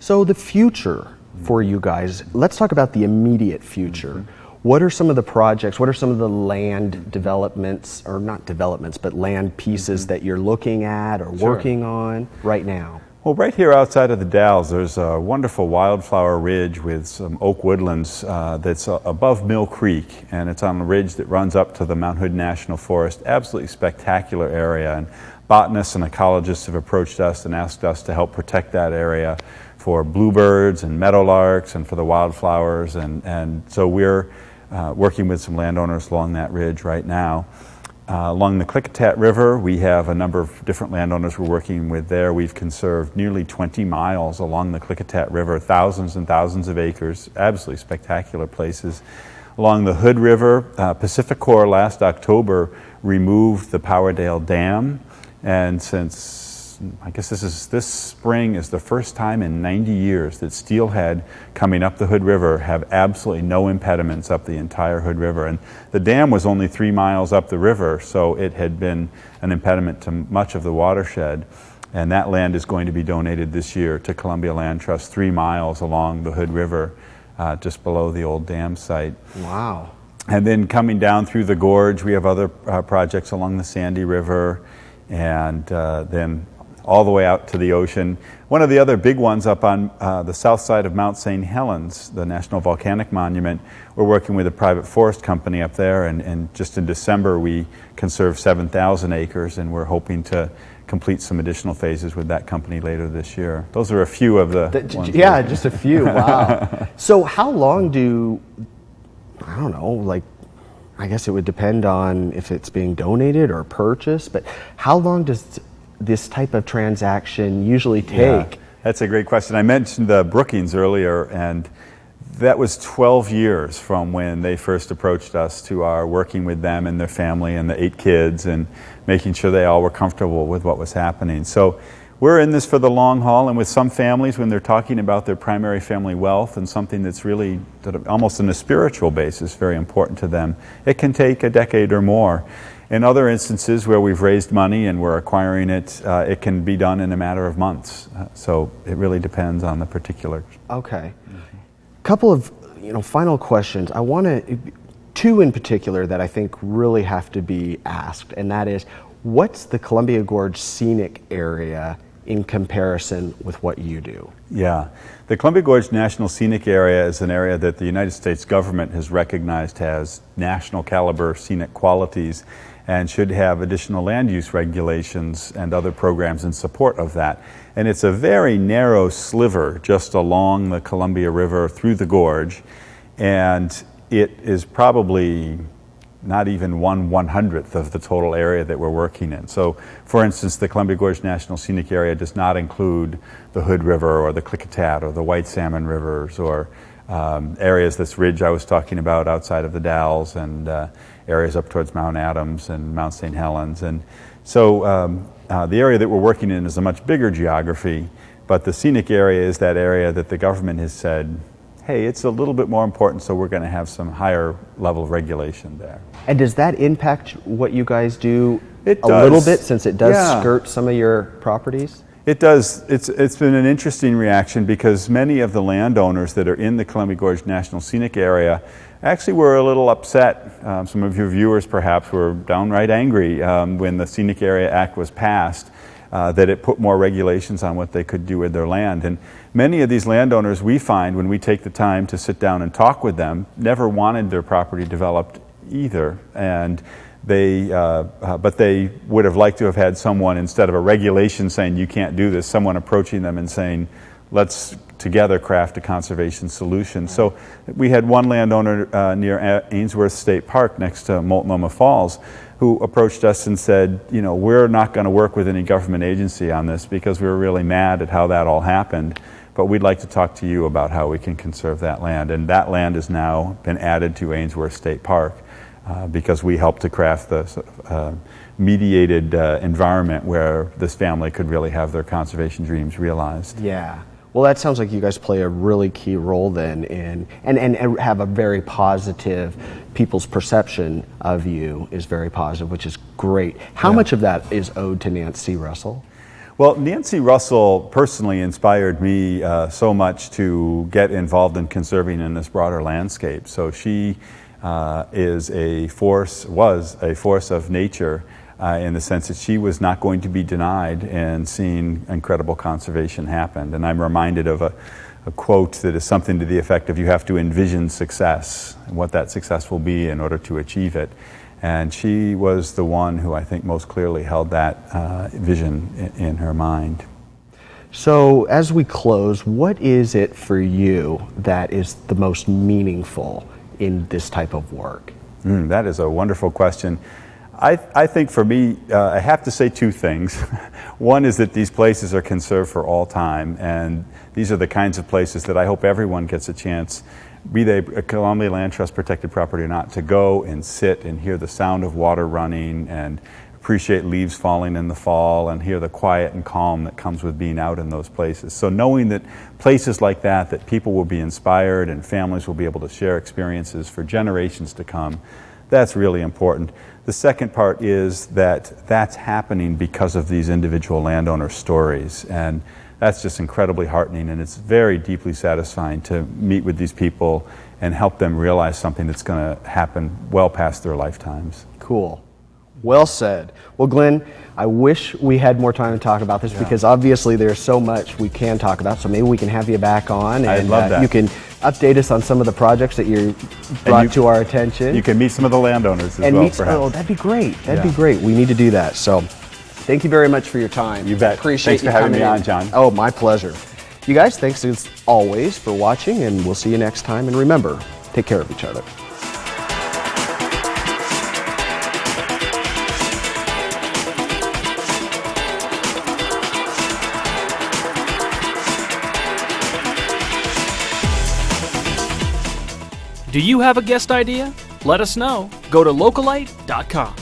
So the future for you guys, let's talk about the immediate future. What are some of the projects, what are some of the land developments, or not developments, but land pieces that you're looking at or working on right now? Well, right here outside of the Dalles, there's a wonderful wildflower ridge with some oak woodlands that's above Mill Creek, and it's on a ridge that runs up to the Mount Hood National Forest. Absolutely spectacular area, and botanists and ecologists have approached us and asked us to help protect that area for bluebirds and meadowlarks and for the wildflowers, and so we're working with some landowners along that ridge right now. Along the Klickitat River, we have a number of different landowners we're working with there. We've conserved nearly 20 miles along the Klickitat River, thousands and thousands of acres, absolutely spectacular places. Along the Hood River, Pacific Corps last October removed the Powerdale Dam, and since I guess this spring is the first time in 90 years that steelhead coming up the Hood River have absolutely no impediments up the entire Hood River. And the dam was only 3 miles up the river, so it had been an impediment to much of the watershed. And that land is going to be donated this year to Columbia Land Trust 3 miles along the Hood River, just below the old dam site. Wow. And then coming down through the gorge, we have other projects along the Sandy River, and then all the way out to the ocean. One of the other big ones up on the south side of Mount St. Helens, the National Volcanic Monument, we're working with a private forest company up there, and just in December we conserved 7,000 acres, and we're hoping to complete some additional phases with that company later this year. Those are a few of the ones. Yeah, just a few, wow. So how long do, I don't know, like, I guess it would depend on if it's being donated or purchased, but how long does this type of transaction usually take? Yeah, that's a great question. I mentioned the Brookings earlier, and that was 12 years from when they first approached us to our working with them and their family and the 8 kids and making sure they all were comfortable with what was happening. So we're in this for the long haul, and with some families, when they're talking about their primary family wealth and something that's really almost on a spiritual basis very important to them, it can take a decade or more. In other instances where we've raised money and we're acquiring it, it can be done in a matter of months. So it really depends on the particulars. Okay. Couple of final questions. I want to, 2 in particular that I think really have to be asked, and that is, what's the Columbia Gorge scenic area in comparison with what you do? Yeah. The Columbia Gorge National Scenic Area is an area that the United States government has recognized has national caliber scenic qualities and should have additional land use regulations and other programs in support of that. And it's a very narrow sliver just along the Columbia River through the gorge, and it is probably not even 1/100th of the total area that we're working in. So, for instance, the Columbia Gorge National Scenic Area does not include the Hood River or the Klickitat or the White Salmon Rivers or areas, this ridge I was talking about outside of the Dalles, and areas up towards Mount Adams and Mount St. Helens. And so the area that we're working in is a much bigger geography, but the scenic area is that area that the government has said, hey, it's a little bit more important, so we're going to have some higher level of regulation there. And does that impact what you guys do It a does. little bit, since it does Yeah. skirt some of your properties? It does. It's been an interesting reaction because many of the landowners that are in the Columbia Gorge National Scenic Area actually were a little upset. Some of your viewers perhaps were downright angry when the Scenic Area Act was passed, that it put more regulations on what they could do with their land. And many of these landowners, we find when we take the time to sit down and talk with them, never wanted their property developed either. And but they would have liked to have had someone, instead of a regulation saying you can't do this, someone approaching them and saying, let's together craft a conservation solution. So we had one landowner near Ainsworth State Park next to Multnomah Falls who approached us and said, we're not going to work with any government agency on this because we were really mad at how that all happened, but we'd like to talk to you about how we can conserve that land. And that land has now been added to Ainsworth State Park. Because we helped to craft the mediated environment where this family could really have their conservation dreams realized. Yeah. Well, that sounds like you guys play a really key role then and have a very positive, people's perception of you is very positive, which is great. How much of that is owed to Nancy Russell? Well, Nancy Russell personally inspired me so much to get involved in conserving in this broader landscape. So she was a force of nature in the sense that she was not going to be denied and seeing incredible conservation happen. And I'm reminded of a quote that is something to the effect of, you have to envision success and what that success will be in order to achieve it. And she was the one who I think most clearly held that vision in her mind. So as we close, what is it for you that is the most meaningful in this type of work? That is a wonderful question. I think for me, I have to say two things. One is that these places are conserved for all time, and these are the kinds of places that I hope everyone gets a chance, be they a Columbia Land Trust protected property or not, to go and sit and hear the sound of water running and appreciate leaves falling in the fall and hear the quiet and calm that comes with being out in those places. So knowing that places like that people will be inspired and families will be able to share experiences for generations to come, that's really important. The second part is that that's happening because of these individual landowner stories, and that's just incredibly heartening, and it's very deeply satisfying to meet with these people and help them realize something that's going to happen well past their lifetimes. Cool. Well said. Well, Glenn, I wish we had more time to talk about this because obviously there's so much we can talk about, so maybe we can have you back on and I'd love that. You can update us on some of the projects that you brought to our attention. You can meet some of the landowners as well, perhaps. Oh, that'd be great. That'd be great. We need to do that. So thank you very much for your time. You bet. Appreciate Thanks for having me on, John. Oh, my pleasure. You guys, thanks as always for watching, and we'll see you next time. And remember, take care of each other. Do you have a guest idea? Let us know. Go to localite.com.